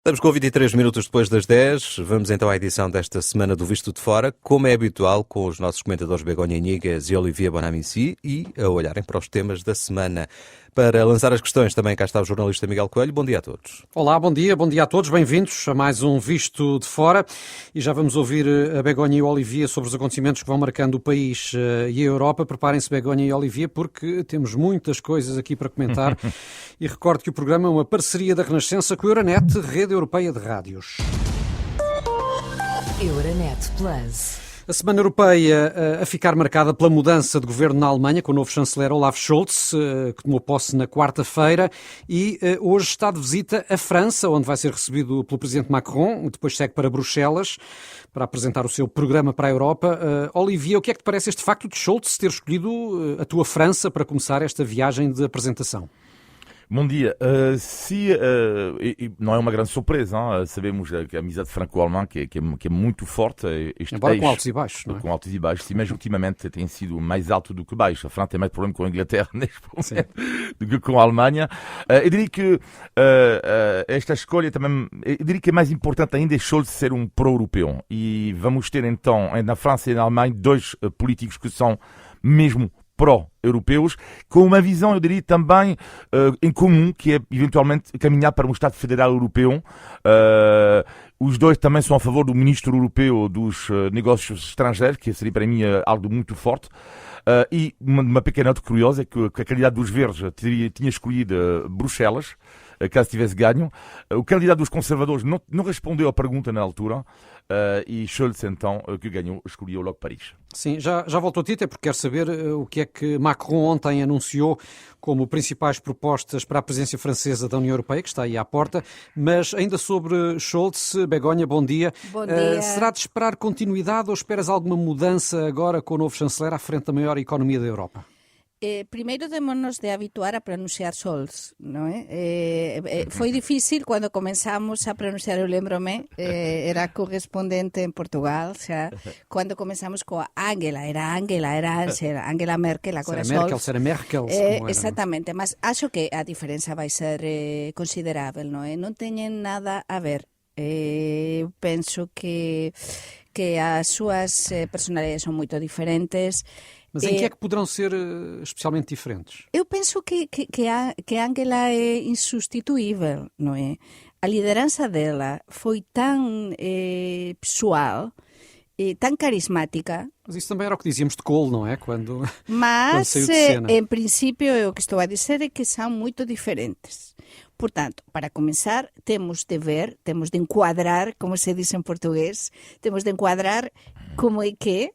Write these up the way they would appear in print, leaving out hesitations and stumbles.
Estamos com 23 minutos depois das 10. Vamos então à edição desta semana do Visto de Fora, como é habitual, com os nossos comentadores Begonha Inigas e Olivier Bonamici e a olharem para os temas da semana. Para lançar as questões também cá está o jornalista Miguel Coelho. Bom dia a todos. Olá, bom dia a todos. Bem-vindos a mais um Visto de Fora. E já vamos ouvir a Begonha e o Olivier sobre os acontecimentos que vão marcando o país e a Europa. Preparem-se, Begonha e Olivier, porque temos muitas coisas aqui para comentar. E recordo que o programa é uma parceria da Renascença com a Euronet, Rede Europeia de Rádios. Euronet Plus. A Semana Europeia a ficar marcada pela mudança de governo na Alemanha, com o novo chanceler Olaf Scholz, que tomou posse na quarta-feira, e hoje está de visita à França, onde vai ser recebido pelo presidente Macron, depois segue para Bruxelas, para apresentar o seu programa para a Europa. Olivier, o que é que te parece este facto de Scholz ter escolhido a tua França para começar esta viagem de apresentação? Bom dia. Não é uma grande surpresa, hein? Sabemos que a amizade franco-alemã que é muito forte. Embora com altos e baixos, não é? Com altos e baixos, sim, mas ultimamente tem sido mais alto do que baixo. A França tem mais problema com a Inglaterra neste momento do que com a Alemanha. Eu diria que esta escolha também, eu diria que é mais importante ainda Scholz ser um pró-europeu. E vamos ter então, na França e na Alemanha, dois políticos que são mesmo pró-europeus, com uma visão, eu diria, também em comum, que é eventualmente caminhar para um Estado Federal Europeu. Os dois também são a favor do Ministro Europeu dos Negócios Estrangeiros, que seria para mim algo muito forte. E uma pequena nota curiosa é que a candidato dos Verdes tinha escolhido Bruxelas, caso tivesse ganho. O candidato dos conservadores não respondeu à pergunta na altura, e Scholz, então, que ganhou, escolheu logo Paris. Sim, já voltou a ti, até porque quero saber o que é que Macron ontem anunciou como principais propostas para a presidência francesa da União Europeia, que está aí à porta, mas ainda sobre Scholz, Begonha, bom dia. Bom dia. Será de esperar continuidade ou esperas alguma mudança agora com o novo chanceler à frente da maior economia da Europa? Primeiro démonos de habituar a pronunciar Scholz, non é? Foi difícil cando comenzamos a pronunciar, eu lembro-me, era correspondente en Portugal, xa, cando comenzamos coa Angela Merkel, agora Scholz. Será Merkel. Exactamente, mas acho que a diferenza vai ser considerável, non é? Non teñen nada a ver. Penso que as súas personalidades son moito diferentes. Mas em que é que poderão ser especialmente diferentes? Eu penso que Angela é insubstituível, non é? A liderança dela foi tão pessoal, tão carismática. Mas isso também era o que dizíamos de Kohl, não é? Quando Mas, saiu de cena. em princípio, o que estou a dizer é que são muito diferentes. Portanto, para começar, temos de enquadrar, como se diz em português, temos de enquadrar como é que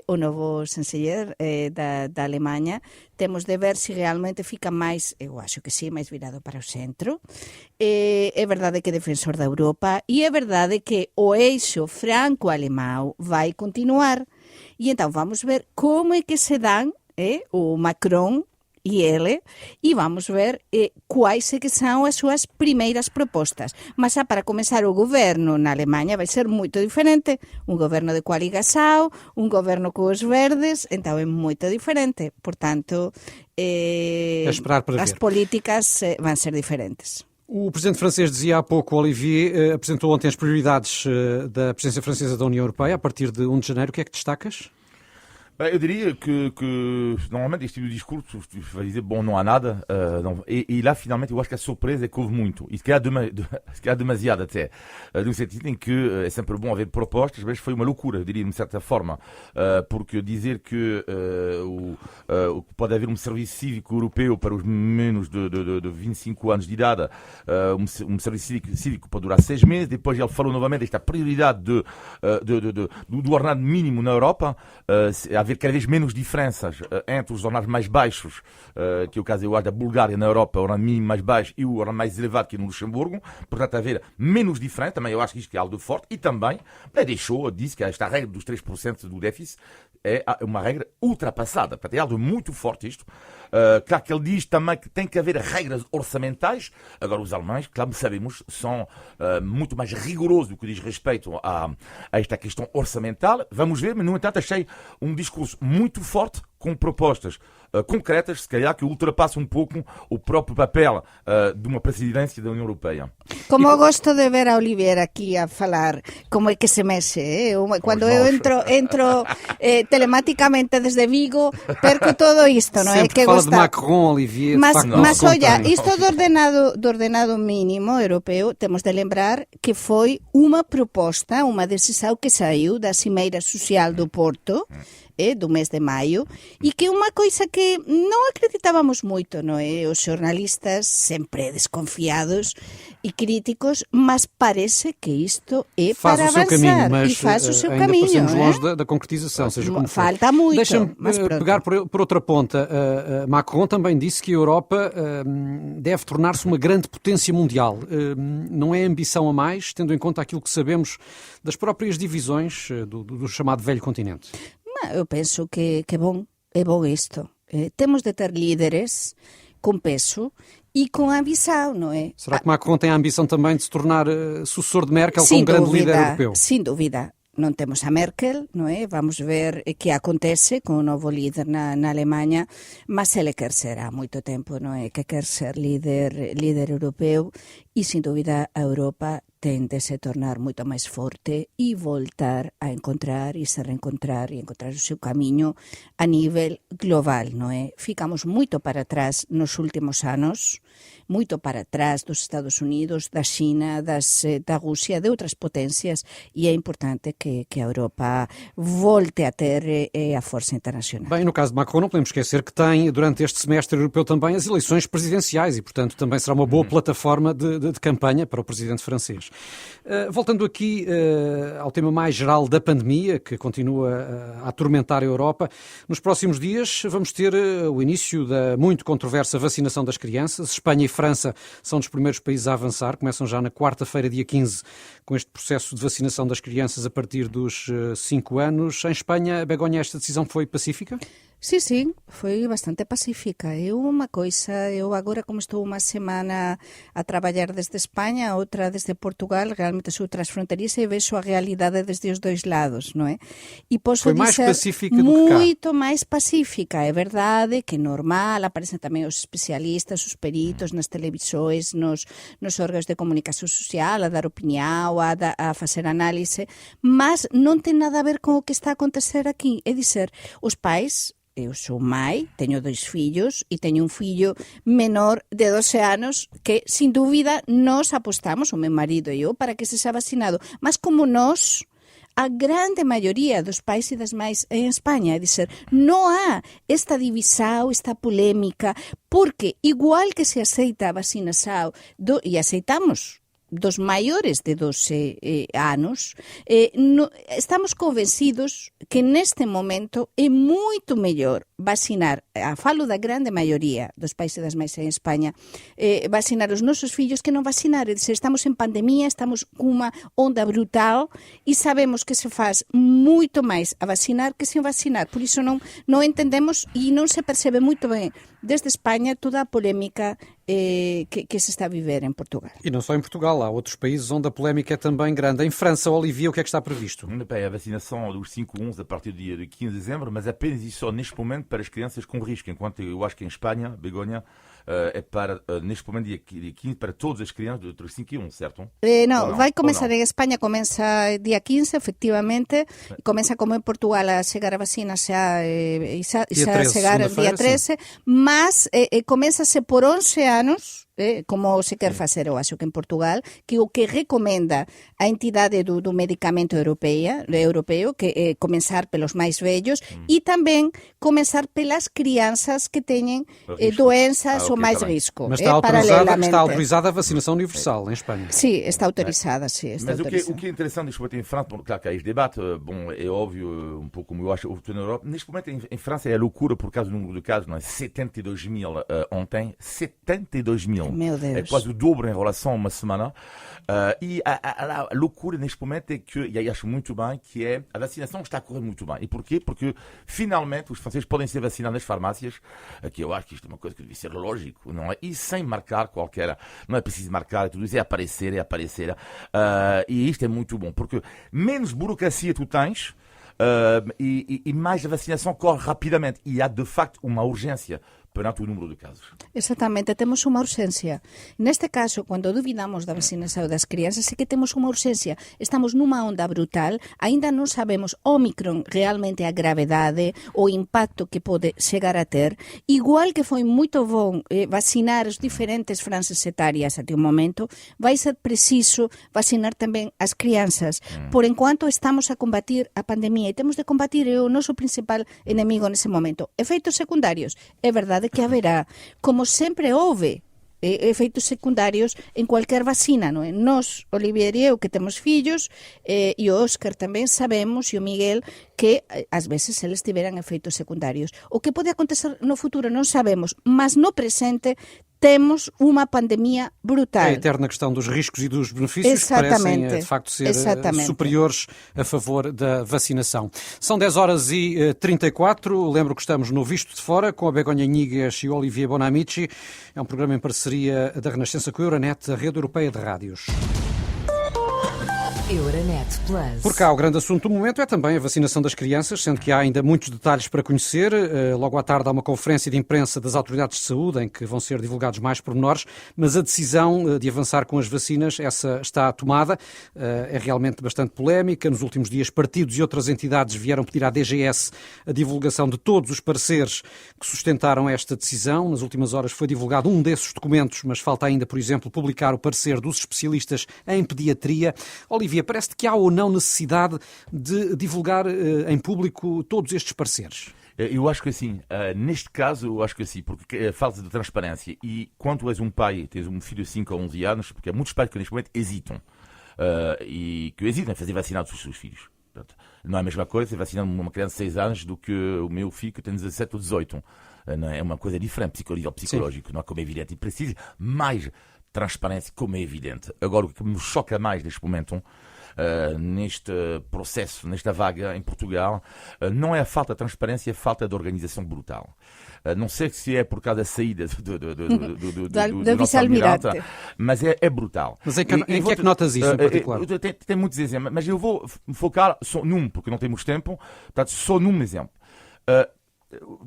o novo chanceler da Alemanha, temos de ver se realmente fica máis, eu acho que sí, máis virado para o centro. É verdade que é defensor da Europa e é verdade que o eixo franco-alemão vai continuar. E então vamos ver como é que se dan o Macron e ele, e vamos ver quais é que são as súas primeiras propostas. Mas para começar, o governo na Alemanha vai ser muito diferente. Um governo de coligação, um governo com os verdes, então é muito diferente. Portanto, esperar para as ver. políticas vão ser diferentes. O presidente francês dizia há pouco, Olivier, apresentou ontem as prioridades da presidência francesa da União Europeia a partir de 1 de janeiro. O que é que destacas? Eu diria que normalmente este tipo de discurso vai dizer, bom, não há nada, e lá finalmente eu acho que a surpresa é que houve muito, e se calhar demasiado até, no sentido em que é sempre bom haver propostas, mas foi uma loucura, eu diria, de certa forma, porque dizer que pode haver um serviço cívico europeu para os menos de 25 anos de idade, um serviço cívico pode durar 6 meses, depois ele falou novamente desta prioridade do ordenado mínimo na Europa, haver cada vez menos diferenças entre os ordenados mais baixos, que é o caso, eu acho, da Bulgária na Europa, o ordenado mínimo mais baixo, e o ordenado mais elevado, que é no Luxemburgo. Portanto, haver menos diferença, também eu acho que isto é algo de forte. E também disse que esta regra dos 3% do déficit é uma regra ultrapassada. Portanto, é algo muito forte isto. Claro que ele diz também que tem que haver regras orçamentais. Agora, os alemães, claro, sabemos, são muito mais rigorosos do que diz respeito a esta questão orçamental. Vamos ver, mas, no entanto, achei um discurso muito forte, com propostas concretas, se calhar, que ultrapassam um pouco o próprio papel de uma presidência da União Europeia. Como eu gosto de ver a Olivier aqui a falar como é que se mexe. Quando eu entro telematicamente desde Vigo, perco todo isto, não é? Sempre Que fala gosta... de Macron, Olivier, de facto, mas olha, contém. isto do ordenado mínimo europeu, temos de lembrar que foi uma proposta, uma decisão que saiu da Cimeira Social do Porto, do mês de maio, e que é uma coisa que não acreditávamos muito, não é? Os jornalistas sempre desconfiados e críticos, mas parece que isto é Faz para o seu avançar caminho, mas e faz o seu ainda caminho. parecemos longe da concretização, seja como for. Falta muito. Deixa-me mas pronto. pegar por outra ponta. Macron também disse que a Europa deve tornar-se uma grande potência mundial. Não é ambição a mais, tendo em conta aquilo que sabemos das próprias divisões do chamado velho continente? Eu penso que é bom isto. Temos de ter líderes com peso e com ambição, não é? Será que Macron tem a ambição também de se tornar sucessor de Merkel como grande líder europeu? Sem dúvida. Non temos a Merkel, non é? Vamos ver que acontece con o novo líder na Alemanha, mas ele quer ser há moito tempo, non é? Que quer ser líder europeu e, sin dúvida, a Europa ten de se tornar moito máis forte e voltar a encontrar e se reencontrar e encontrar o seu camiño a nivel global, non é? Ficamos moito para atrás nos últimos anos, moito para atrás dos Estados Unidos, da China, da Rússia, de outras potencias, e é importante que a Europa volte a ter a força internacional. Bem, no caso de Macron, não podemos esquecer que tem, durante este semestre europeu também, as eleições presidenciais e, portanto, também será uma boa plataforma de campanha para o presidente francês. Voltando aqui ao tema mais geral da pandemia, que continua a atormentar a Europa, nos próximos dias vamos ter o início da muito controversa vacinação das crianças. Espanha e França são dos primeiros países a avançar, começam já na quarta-feira, dia 15, com este processo de vacinação das crianças a partir dos 5 anos. Em Espanha, Begoña, esta decisão foi pacífica? Sim, foi bastante pacífica. Eu agora, como estou uma semana a trabalhar desde Espanha, outra desde Portugal, realmente sou transfronteiriça e vejo a realidade desde os dois lados, não é? E posso foi mais dizer, pacífica do que cá. Muito mais pacífica. É verdade que normal, aparecem também os especialistas, os peritos nas televisões, nos órgãos de comunicação social, a dar opinião, a fazer análise, mas não tem nada a ver com o que está a acontecer aqui. É dizer, os pais... Eu sou mãe, tenho 2 filhos e tenho um filho menor de 12 anos que, sem dúvida, nós apostamos, o meu marido e eu, para que seja vacinado. Mas como nós, a grande maioria dos pais e das mães em Espanha, é dizer, não há esta divisão, esta polêmica, porque igual que se aceita a vacinação, e aceitamos dos maiores de 12 anos, estamos convencidos que neste momento é muito melhor vacinar, falo da grande maioria dos pais e das mães em Espanha, vacinar os nosos filhos que non vacinar. É dizer, estamos en pandemia, estamos com uma onda brutal e sabemos que se faz muito mais a vacinar que sem vacinar. Por isso não entendemos e não se percebe muito bem desde Espanha toda a polémica que se está a viver em Portugal. E não só em Portugal, há outros países onde a polémica é também grande. Em França, Olivier, o que é que está previsto? A vacinação dos 5-11 a partir do dia 15 de dezembro, mas apenas e só neste momento para as crianças com risco, enquanto eu acho que em Espanha, Begoña, é para, neste momento, dia 15, para todas as crianças entre os 5 e 11, certo? Não, vai começar em Espanha, começa dia 15, efectivamente, começa como em Portugal a chegar a vacina xa a chegar dia 13, mas começa-se por 11 anos, como se quer facer, eu acho que em Portugal, que o que recomenda a entidade do medicamento europeu, que é começar pelos mais velhos e também começar pelas crianças que têm doenças ou mais risco. Mas está autorizada a vacinação universal em Espanha. Sim, está autorizada, sim. Mas o que é interessante neste momento em França, claro que há este debate, é óbvio, um pouco como eu acho na Europa, neste momento em França é a loucura por causa do número de casos, não é? 72 mil ontem, 72 mil. Meu Deus. É quase o dobro em relação a uma semana. E a loucura neste momento é que, e acho muito bem, que é a vacinação está a correr muito bem. E porquê? Porque finalmente os franceses podem ser vacinados nas farmácias, que eu acho que isto é uma coisa que deve ser lógico, não é? E sem marcar qualquer, não é preciso marcar, tudo isso é aparecer. E isto é muito bom, porque menos burocracia tu tens, e mais a vacinação corre rapidamente. E há, de facto, uma urgência perante o número de casos. Exatamente, temos uma urxencia. Neste caso, quando duvidamos da vacinação das crianças, é que temos uma urxencia. Estamos numa onda brutal, ainda non sabemos Ómicron realmente a gravedade, o impacto que pode chegar a ter. Igual que foi moito bom vacinar as diferentes franxas etarias até o momento, vai ser preciso vacinar tamén as crianças. Por enquanto estamos a combatir a pandemia e temos de combatir o noso principal enemigo nese momento. Efeitos secundarios, é verdade que haberá, como sempre houve efeitos secundarios en cualquier vacina, non é? Nós, Olivier e eu, que temos fillos, e o Óscar tamén sabemos, e o Miguel, que ás veces eles tiveran efeitos secundarios. O que pode acontecer no futuro non sabemos, mas no presente temos uma pandemia brutal. É a eterna questão dos riscos e dos benefícios, que parecem, de facto, ser superiores a favor da vacinação. São 10h34, lembro que estamos no Visto de Fora, com a Begonha Níguez e o Olivier Bonamici. É um programa em parceria da Renascença com a Euronet, a rede europeia de rádios. Euronet Plus. Por cá, o grande assunto do momento é também a vacinação das crianças, sendo que há ainda muitos detalhes para conhecer. Logo à tarde há uma conferência de imprensa das autoridades de saúde em que vão ser divulgados mais pormenores, mas a decisão de avançar com as vacinas, essa está tomada. É realmente bastante polémica. Nos últimos dias, partidos e outras entidades vieram pedir à DGS a divulgação de todos os pareceres que sustentaram esta decisão. Nas últimas horas foi divulgado um desses documentos, mas falta ainda, por exemplo, publicar o parecer dos especialistas em pediatria. Olivia, parece-te que há ou não necessidade de divulgar em público todos estes pareceres? Eu acho que sim. Neste caso, eu acho que sim, porque a falta de transparência. E quando és um pai, tens um filho de 5 ou 11 anos, porque há muitos pais que neste momento hesitam. E que hesitam em fazer vacinar os seus filhos. Portanto, não é a mesma coisa vacinar uma criança de 6 anos do que o meu filho que tem 17 ou 18. Não é uma coisa diferente, psicológico. Sim. Não é como é evidente. E precisa mais transparência, como é evidente. Agora, o que me choca mais neste momento, neste processo, nesta vaga em Portugal, não é a falta de transparência, é a falta de organização brutal. Não sei se é por causa da saída do nosso almirante, mas é brutal. Mas em que é que notas isso em particular? Tem muitos exemplos, mas eu vou focar só num, porque não temos tempo, portanto, só num exemplo.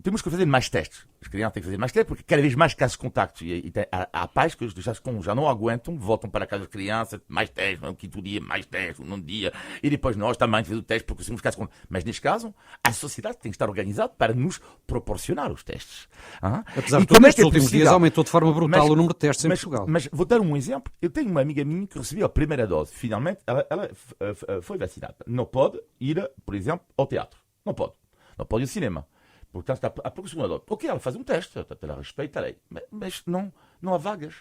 Temos que fazer mais testes. As crianças têm que fazer mais testes, porque cada vez mais casos de contacto. Há pais que já não aguentam, voltam para casa das crianças, mais testes, um quinto dia, mais testes, um dia, e depois nós também fazemos o teste, porque somos casos de contacto. Mas neste caso, a sociedade tem que estar organizada para nos proporcionar os testes. Apesar de tudo, nestes últimos dias aumentou de forma brutal o número de testes em Portugal. Mas vou dar um exemplo. Eu tenho uma amiga minha que recebeu a primeira dose. Finalmente, ela foi vacinada. Não pode ir, por exemplo, ao teatro. Não pode. Não pode ir ao cinema. Portanto, está à procura de segunda dose. Ok, ela faz um teste, ela respeitarei. Mas não há vagas.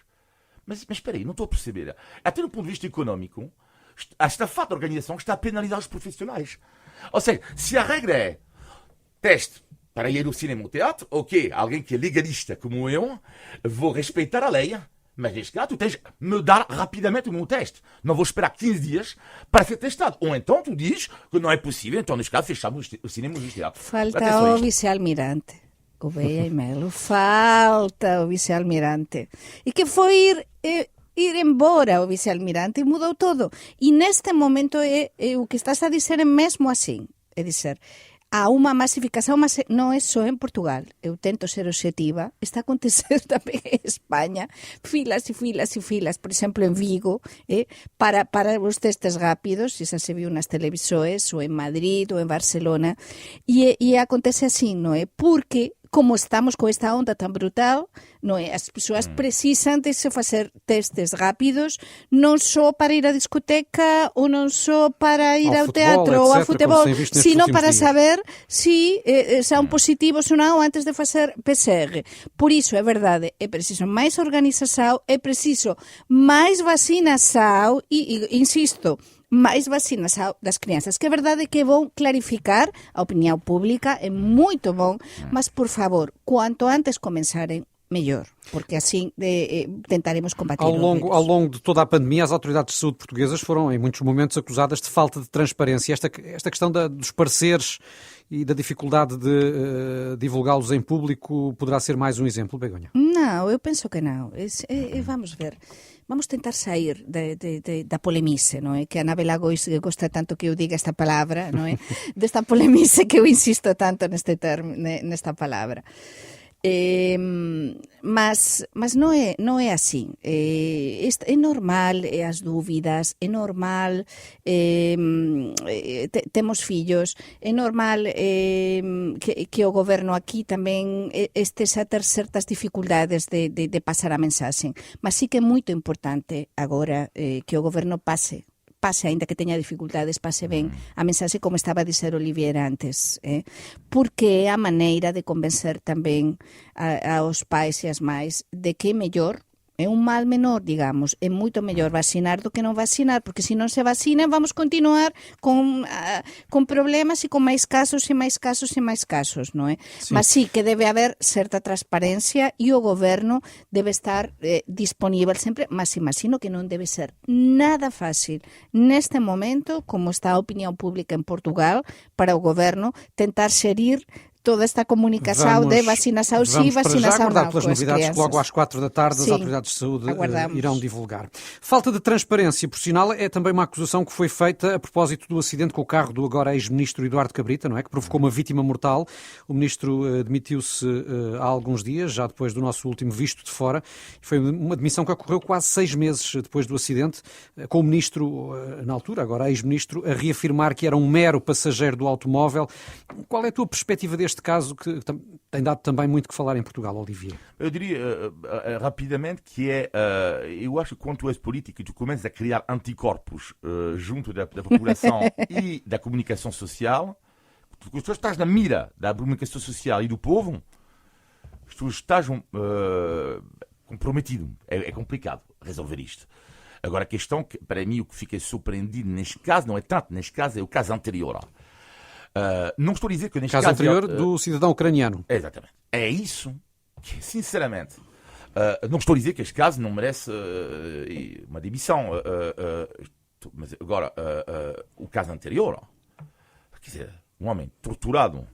Mas espera aí, não estou a perceber. Até do ponto de vista económico, esta falta de organização está a penalizar os profissionais. Ou seja, se a regra é teste para ir ao cinema ou ao teatro, ok, alguém que é legalista como eu, vou respeitar a lei. Mas neste caso, tu tens de me dar rapidamente o meu teste. Não vou esperar 15 dias para ser testado. Ou então tu dizes que não é possível, então neste caso fechamos o cinema e o teatro. Falta o vice-almirante. Gouveia e Melo. Falta o vice-almirante. E que foi ir embora o vice-almirante e mudou todo. E neste momento o que estás a dizer é mesmo assim. É dizer, há uma massificação, mas não é só em Portugal. Eu tento ser objetiva. Está acontecendo também em Espanha. Filas e filas e filas, por exemplo, em Vigo, para os testes rápidos. Isso se viu nas televisões, ou em Madrid, ou em Barcelona. E acontece assim, não é? Porque como estamos com esta onda tão brutal, não é? As pessoas precisam de se fazer testes rápidos, não só para ir à discoteca ou não só para ir ao teatro ou ao futebol, sino para saber se são positivos ou não antes de fazer PCR. Por isso, é verdade, é preciso mais organização, é preciso mais vacinação e insisto, mais vacinação das crianças, que é verdade que é bom clarificar a opinião pública, é muito bom, mas, por favor, quanto antes começarem, melhor, porque assim tentaremos combater ao longo de toda a pandemia, as autoridades de saúde portuguesas foram, em muitos momentos, acusadas de falta de transparência. Esta questão dos pareceres e da dificuldade de divulgá-los em público poderá ser mais um exemplo, Begonha? Não, eu penso que não. Vamos ver. Vamos tentar sair da polemice, não é? Que a Anabela gosta tanto que eu diga esta palavra, não é? Desta polemice que eu insisto tanto nesta palavra. Mas não é assim. É normal as dúvidas, é normal temos fillos, é normal que o goberno aquí tamén estes a ter certas dificultades de pasar a mensaxe. Mas sí que é moito importante agora que o goberno pase, aínda que teña dificultades, pase ben a mensaxe, como estaba a dizer Olivier antes, porque é a maneira de convencer tamén aos pais e as mães de que é mellor, é un mal menor, digamos, é moito mellor vacinar do que non vacinar, porque se non se vacina vamos continuar con problemas e con máis casos e máis casos e máis casos, non é? Sí. Mas sí que debe haber certa transparencia e o goberno debe estar disponível sempre, mas imagino que non debe ser nada fácil neste momento, como está a opinión pública en Portugal, para o goberno tentar xerir toda esta comunicação de vacinação sim, vacinação não. Vamos pelas novidades que logo às 4 da tarde as autoridades de saúde irão divulgar. Falta de transparência, por sinal, é também uma acusação que foi feita a propósito do acidente com o carro do agora ex-ministro Eduardo Cabrita, não é? Que provocou uma vítima mortal. O ministro demitiu-se há alguns dias, já depois do nosso último visto de fora. Foi uma demissão que ocorreu quase 6 meses depois do acidente, com o ministro, na altura, agora ex-ministro, a reafirmar que era um mero passageiro do automóvel. Qual é a tua perspectiva deste caso que tem dado também muito que falar em Portugal, Olivier? Eu diria rapidamente que eu acho que quando tu és político e tu começas a criar anticorpos junto da população e da comunicação social, tu estás na mira da comunicação social e do povo, tu estás comprometido. É complicado resolver isto. Agora a questão, que para mim o que fiquei surpreendido neste caso, não é tanto neste caso, é o caso anterior. Não estou a dizer que neste caso anterior do cidadão ucraniano. Exatamente. É isso que, sinceramente, não estou a dizer que este caso não merece uma demissão. Mas agora, o caso anterior, quer dizer, um homem torturado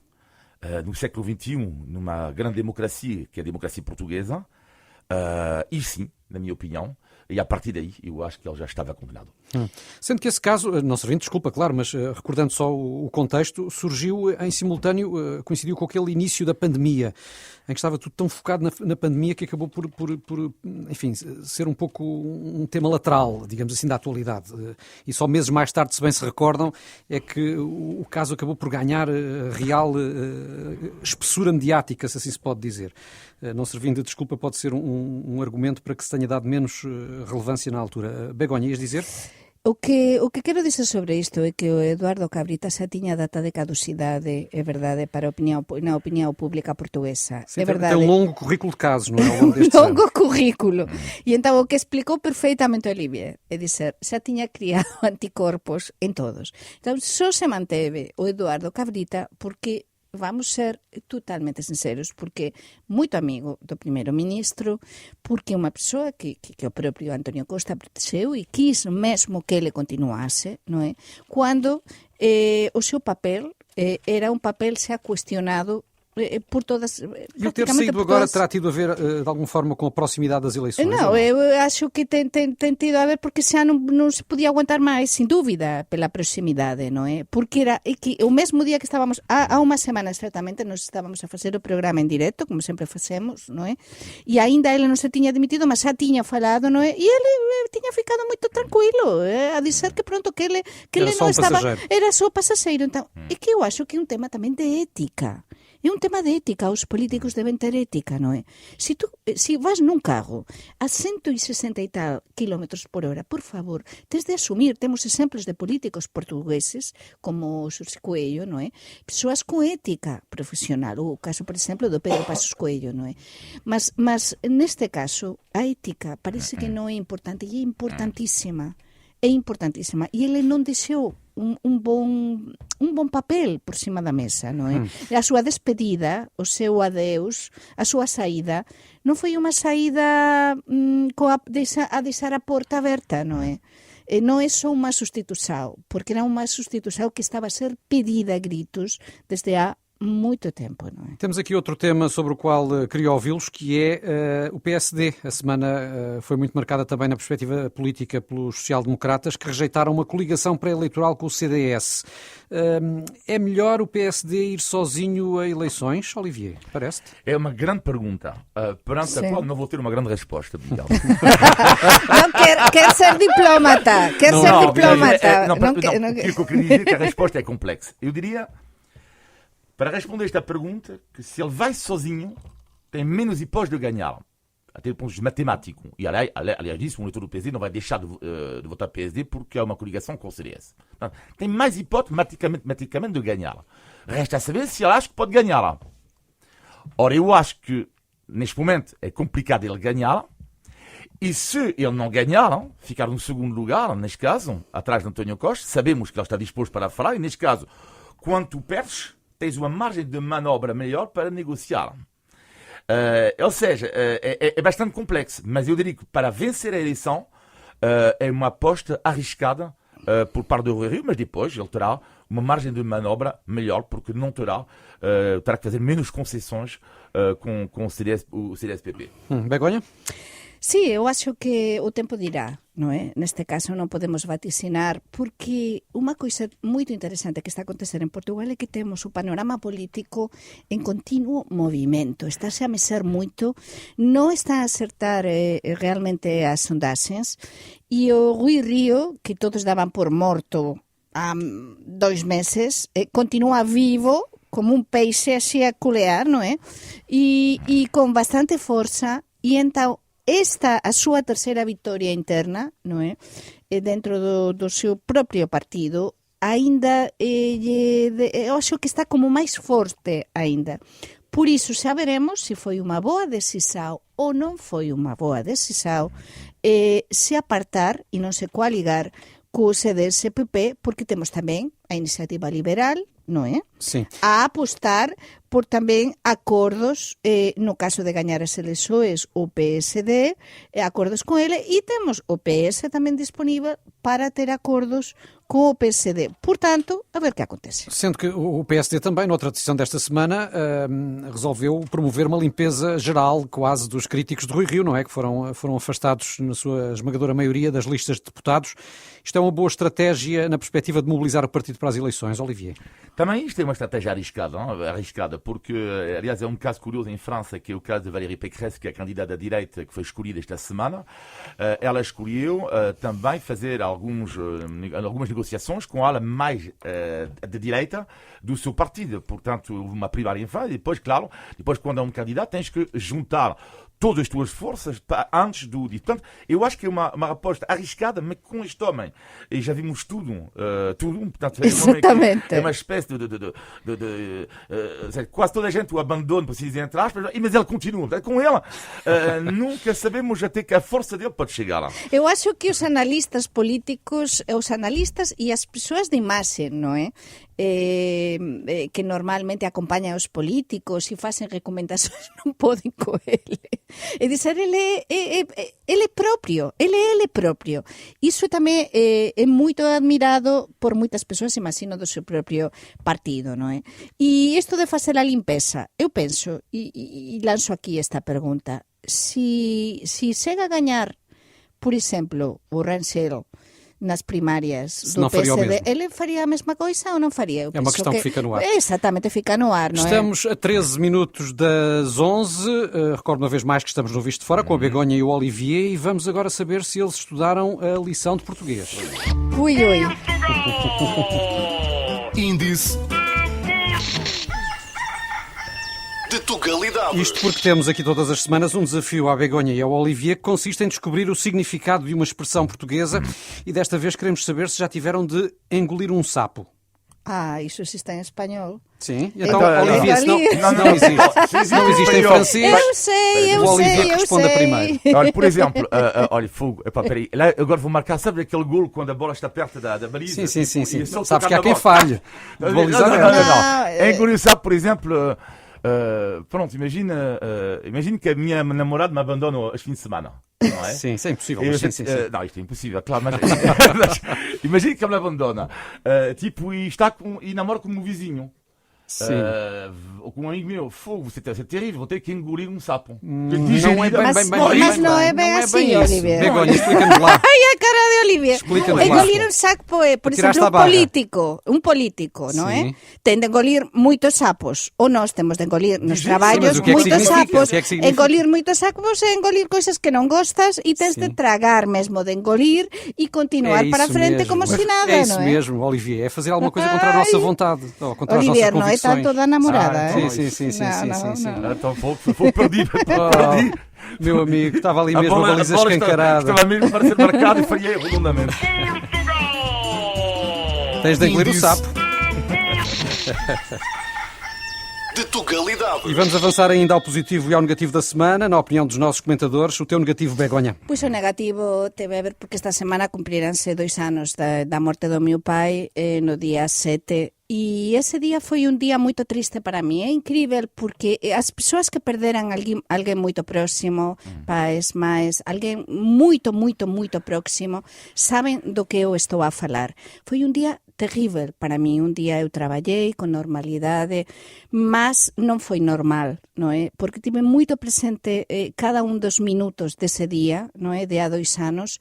no século XXI, numa grande democracia, que é a democracia portuguesa, e sim, na minha opinião, e a partir daí eu acho que ele já estava condenado. Sendo que esse caso, não servindo desculpa, claro, mas recordando só o contexto, surgiu em simultâneo, coincidiu com aquele início da pandemia, em que estava tudo tão focado na pandemia que acabou por, enfim, ser um pouco um tema lateral, digamos assim, da atualidade. E só meses mais tarde, se bem se recordam, é que o caso acabou por ganhar real espessura mediática, se assim se pode dizer. Não servindo de desculpa, pode ser um argumento para que se tenha dado menos relevância na altura. Begonha, ias dizer? O que quero dizer sobre isto é que o Eduardo Cabrita xa tiña data de caducidade, é verdade, para na opinião pública portuguesa. Sim, é verdade. Tem um longo currículo de casos, não é? Um longo currículo. E então o que explicou perfeitamente Olivier é dizer, xa tiña criado anticorpos en todos. Então só se manteve o Eduardo Cabrita porque vamos ser totalmente sinceros, porque moito amigo do primeiro-ministro, porque unha persoa que o propio Antonio Costa protexeu e quis mesmo que ele continuase, non é? Quando o seu papel era un papel xa cuestionado por todas... E o ter saído agora terá tido a ver, de alguma forma, com a proximidade das eleições? Não, eu acho que tem tido a ver porque xa non se podia aguantar máis, sin dúvida, pela proximidade, non é? Porque era que o mesmo día que estábamos, há unha semana exactamente, nos estábamos a facer o programa en directo, como sempre facemos, non é? E aínda ele non se tiña dimitido, mas xa tiña falado, non é? E ele tiña ficado moito tranquilo, a dizer que pronto, que ele non estaba... Era só pasaseiro. Então, é que eu acho que é un tema tamén de ética. É un tema de ética, os políticos deben ter ética, non é? Se vas nun carro a 160 e tal kilómetros por hora, por favor, tes de asumir, temos exemplos de políticos portugueses, como o Xurxi Coello, non é? Persoas con ética profesional, o caso, por exemplo, do Pedro Passos Coello, non é? Mas neste caso, a ética parece que non é importante, e é importantísima. É importantísima. E ele non deixou un bon papel por cima da mesa, non é? A súa despedida, o seu adeus, a súa saída, non foi unha saída a deixar a porta aberta, non é? não é só uma substituição, porque era uma substituição que estava a ser pedida a gritos desde há muito tempo, não é? Temos aqui outro tema sobre o qual queria ouvi-los, que é o PSD. A semana foi muito marcada também na perspectiva política pelos social-democratas, que rejeitaram uma coligação pré-eleitoral com o CDS. É melhor o PSD ir sozinho a eleições, Olivier? Parece-te? É uma grande pergunta, perante a qual não vou ter uma grande resposta, Miguel. Não, quer ser diplomata. Quer ser diplomata. O que eu queria dizer é que a resposta é complexa. Eu diria, para responder esta pergunta, que se ele vai sozinho, tem menos hipótese de ganhar, até do ponto de vista matemático. E aliás disso, o eleitor do PSD não vai deixar de votar PSD porque há uma coligação com o CDS. Portanto, tem mais hipótese matematicamente de ganhar. Resta a saber se ele acha que pode ganhar. Ora, eu acho que neste momento é complicado ele ganhar. E se ele não ganhar, ficar no segundo lugar, neste caso, atrás de António Costa, sabemos que ele está disposto para falar, e neste caso, quando tu perdes, tens uma margem de manobra maior para negociar. Ou seja, é bastante complexo, mas eu diria que para vencer a eleição é uma aposta arriscada por parte do Rui Rio, mas depois ele terá uma margem de manobra melhor, porque não terá que fazer menos concessões com o CDS-PP. Begonha? Sí, eu acho que o tempo dirá, non é? Neste caso non podemos vaticinar, porque unha coisa moito interesante que está a acontecer en Portugal é que temos o panorama político en continuo movimento. Estáse a mexer moito, non está a acertar realmente as sondaxes, e o Rui Rio, que todos daban por morto há 2 meses, continúa vivo como un peixe así a culear, non é? E con bastante forza, e entón esta a súa terceira vitoria interna, non é? Dentro do seu propio partido, aínda eu acho que está como máis forte aínda. Por iso xa veremos se foi unha boa decisão ou non foi unha boa decisão se apartar e non se coaligar co CDS-PP, porque temos tamén a iniciativa liberal, non é? Sim. A apostar por tamén acordos, no caso de gañar as eleições, o PSD, acordos con ele, e temos o PS tamén disponível para ter acordos com o PSD. Portanto, a ver o que acontece. Sendo que o PSD também, noutra decisão desta semana, resolveu promover uma limpeza geral quase dos críticos de Rui Rio, não é? Que foram afastados na sua esmagadora maioria das listas de deputados. Isto é uma boa estratégia na perspectiva de mobilizar o partido para as eleições, Olivier? Também isto é uma estratégia arriscada, porque, aliás, é um caso curioso em França, que é o caso de Valérie Pécresse, que é a candidata da direita que foi escolhida esta semana. Ela escolheu também fazer algumas negociações com a ala mais de direita do seu partido. Portanto, uma primária em França, e depois, claro, quando é um candidato, tens que juntar todas as tuas forças antes do... Portanto, eu acho que é uma aposta arriscada, mas com este homem. E já vimos tudo. Portanto, exatamente. É uma espécie quase toda a gente o abandona, por assim dizer, entre aspas, mas ele continua. Portanto, com ele, nunca sabemos até que a força dele pode chegar lá. Eu acho que os analistas políticos, os analistas e as pessoas de imagem, não é? Que normalmente acompañan os políticos e facen recomendacións non poden co ele. É dizer, ele é propio, ele é propio. Iso tamén é moito admirado por moitas persoas, imagino, do seu propio partido, non é? E isto de facer a limpeza, eu penso, e lanzo aquí esta pregunta, si chega a gañar, por exemplo, o Rangel nas primárias do PSD, ele faria a mesma coisa ou não faria? É uma questão que fica no ar. Exatamente, fica no ar, não Estamos a 13 minutos das 11. Recordo uma vez mais que estamos no Visto de Fora com a Begonha e o Olivier, e vamos agora saber se eles estudaram a lição de português. Ui. Índice de Tugalidade. Isto porque temos aqui todas as semanas um desafio à Begonha e ao Olivier que consiste em descobrir o significado de uma expressão portuguesa, e desta vez queremos saber se já tiveram de engolir um sapo. Isso existe em espanhol. Sim, então, Olivier, se não existe em francês, eu sei. O Olivier que responda primeiro. Olha, por exemplo, olha, fogo, peraí, lá agora vou marcar, sabe aquele golo quando a bola está perto da baliza? Sim. Sabes que há quem falhe. Não. Engolir o sapo, por exemplo... pronto, imagina que a minha namorada me abandona aos fins de semana. não é? Sim, isso é impossível. E Mas eu sim. não, isto é impossível, claro, mas imagina que ela me abandona, tipo, e namora com o meu vizinho. Sim. Ou com um amigo meu, fogo, você é terrível, vou ter que engolir um sapo. Não é bem, Mas não é bem assim, isso. Olivier. Begonha, explica-nos lá. Ai, a cara de Olivier. Explica-nos lá. Engolir um sapo é, por Tiraste exemplo, a barra. um político, não Sim. é? Tem de engolir muitos sapos. Ou nós temos de engolir nos Sim, trabalhos mas o que é que muitos significa? sapos. O que é que significa? Engolir muitos sapos é engolir coisas que não gostas e tens de tragar mesmo de engolir e continuar É para a isso frente mesmo. como se nada, É isso não é? mesmo, Olivier. É fazer alguma coisa contra a nossa vontade. Ou contra as Olivier, nossas não é convicções. tanto da namorada, Ah, é? Sim. Não. Então, fogo, perdi. Meu amigo, estava ali A mesmo a bola baliza escancarada. estava mesmo para ser marcado e falhei redondamente. Tens de engolir o sapo. De Tugalidade. E vamos avançar ainda ao positivo e ao negativo da semana, na opinião dos nossos comentadores. O teu negativo, Begonha. Pois o negativo teve a ver porque esta semana cumpriránse 2 anos da morte do meu pai no día 7 e ese día foi un día moito triste para mí. É incrível porque as persoas que perderan alguén moito próximo, pais, máis, alguén moito próximo, saben do que eu estou a falar. Foi un día terrível para mí. Un día eu traballei con normalidade, mas non foi normal, non é? Porque tive moito presente cada un dos minutos dese día, non é? De há 2 anos,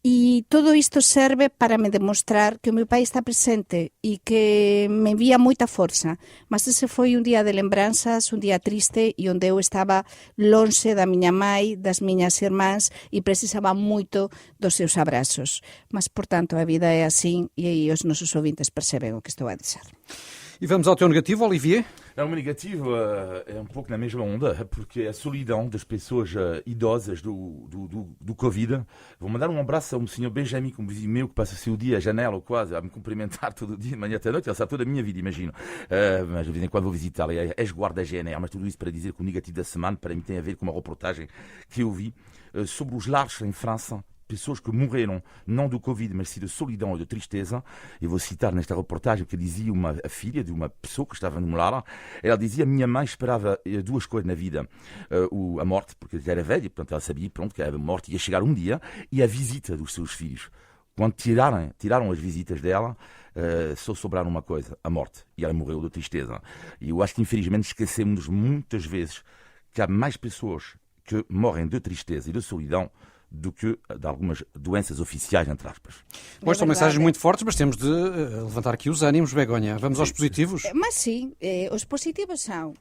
e todo isto serve para me demostrar que o meu pai está presente e que me envía moita forza. Mas ese foi un día de lembranzas, un día triste e onde eu estaba lonxe da miña mãe, das miñas irmáns e precisaba moito dos seus abrazos. Mas, portanto, a vida é assim e os nosos ouvintes percebem o que estou a dizer. E vamos ao teu negativo, Olivier? O meu negativo é um pouco na mesma onda, porque a solidão das pessoas idosas do Covid. Vou mandar um abraço a um senhor Benjamin, como vizinho meu, que passa o seu dia à janela ou quase a me cumprimentar todo dia, de manhã até à noite. Ele sabe toda a minha vida, imagino. Mas de vez em quando vou visitá-lo. É ex-guarda da GNR, mas tudo isso para dizer que o negativo da semana, para mim, tem a ver com uma reportagem que eu vi sobre os lares em França. Pessoas que morreram não do Covid, mas sim de solidão ou de tristeza. Eu vou citar nesta reportagem que dizia a filha de uma pessoa que estava num lar. Ela dizia: minha mãe esperava 2 coisas na vida. A morte, porque já era velha, portanto ela sabia pronto, que a morte ia chegar um dia, e a visita dos seus filhos. Quando tiraram as visitas dela, só sobraram uma coisa, a morte. E ela morreu de tristeza. E eu acho que infelizmente esquecemos muitas vezes que há mais pessoas que morrem de tristeza e de solidão do que de algumas doenças oficiais, entre aspas. Pois são mensagens muito fortes, mas temos de levantar aqui os ânimos, Begonha. Vamos aos positivos? Mas sim, os positivos são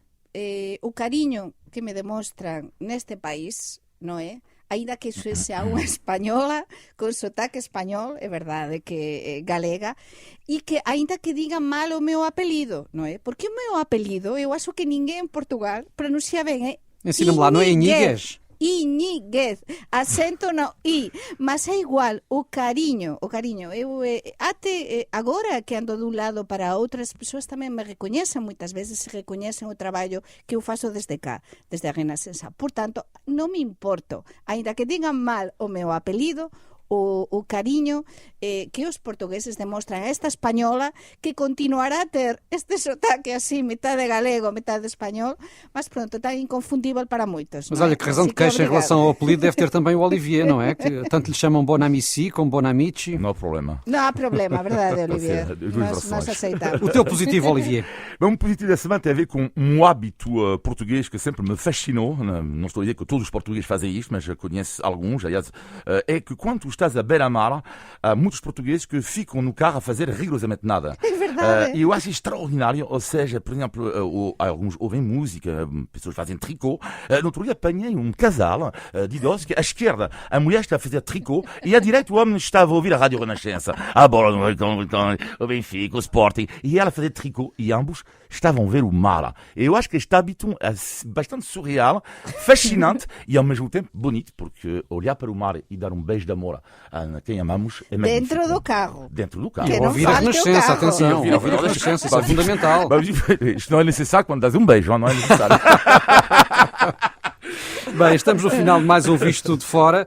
o carinho que me demonstran neste país, non é? Ainda que iso sea unha española con sotaque español, é verdade que galega, e que ainda que digan mal o meu apelido, non é? Porque o meu apelido, eu acho que ninguén en Portugal pronuncia ben, Ensina-me lá, não é Iñiguez? Iñiguez, acento no I, mas é igual, o cariño, eu até agora que ando dun lado para outro, as persoas tamén me recoñecen, moitas veces se recoñecen o traballo que eu faço desde cá, desde a Renascença. Por tanto, non me importo, aínda que digan mal o meu apelido, o cariño que os portugueses demostran a esta española, que continuará a ter este sotaque así, metade galego, metade español, mas pronto, tan inconfundível para moitos. Mas olha, que razão de queixa em relação ao apelido deve ter também o Olivier, não é? Que tanto lhe chamam Bon Amici como Bon Amici. Não há problema. Não há problema, a verdade, Olivier. Nós aceitamos. O teu positivo, Olivier? Um positivo da semana tem a ver com um hábito português que sempre me fascinou. Não estou a dizer que todos os portugueses fazem isto, mas conheço alguns. Aliás, é que quando estás à beira-mar, há muitos portugueses que ficam no carro a fazer rigorosamente nada. É verdade. E eu acho extraordinário. Ou seja, por exemplo, alguns ouvem música, pessoas fazem tricô. No outro dia apanhei um casal de idosos que à esquerda a mulher está a fazer tricô e à direita o homem estava a ouvir a Rádio Renascença. A bola o Benfica, o Sporting. E ela a fazer tricô e ambos estavam a ver o mar. Eu acho que este hábito é bastante surreal, fascinante e ao mesmo tempo bonito, porque olhar para o mar e dar um beijo de amor a quem amamos é magnífico. Dentro do carro. Dentro do carro. Que não Ouvir a falte o Renascença, carro. atenção. Ouvir a Renascença, isso é fundamental. Isto não é necessário quando dás um beijo, não é necessário. Bem, estamos no final de mais um Visto de Fora,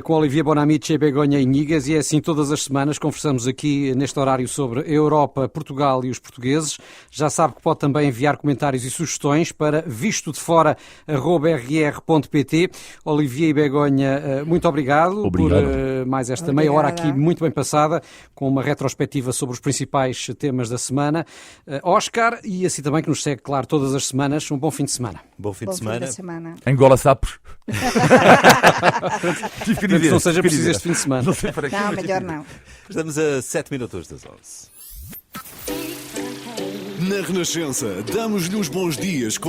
com Olivier Bonamici e Begonha Inigas, e é assim todas as semanas conversamos aqui neste horário sobre a Europa, Portugal e os portugueses. Já sabe que pode também enviar comentários e sugestões para vistodefora@rr.pt. Olivier e Begonha, muito obrigado por mais esta meia hora aqui muito bem passada, com uma retrospectiva sobre os principais temas da semana. Oscar, e assim também que nos segue, claro, todas as semanas, um bom fim de semana. Bom fim de semana. Angola sapos. Não seja preciso este fim de semana. Não, melhor não. Estamos a 7 minutos das 11. Na Renascença, damos-lhe os bons dias com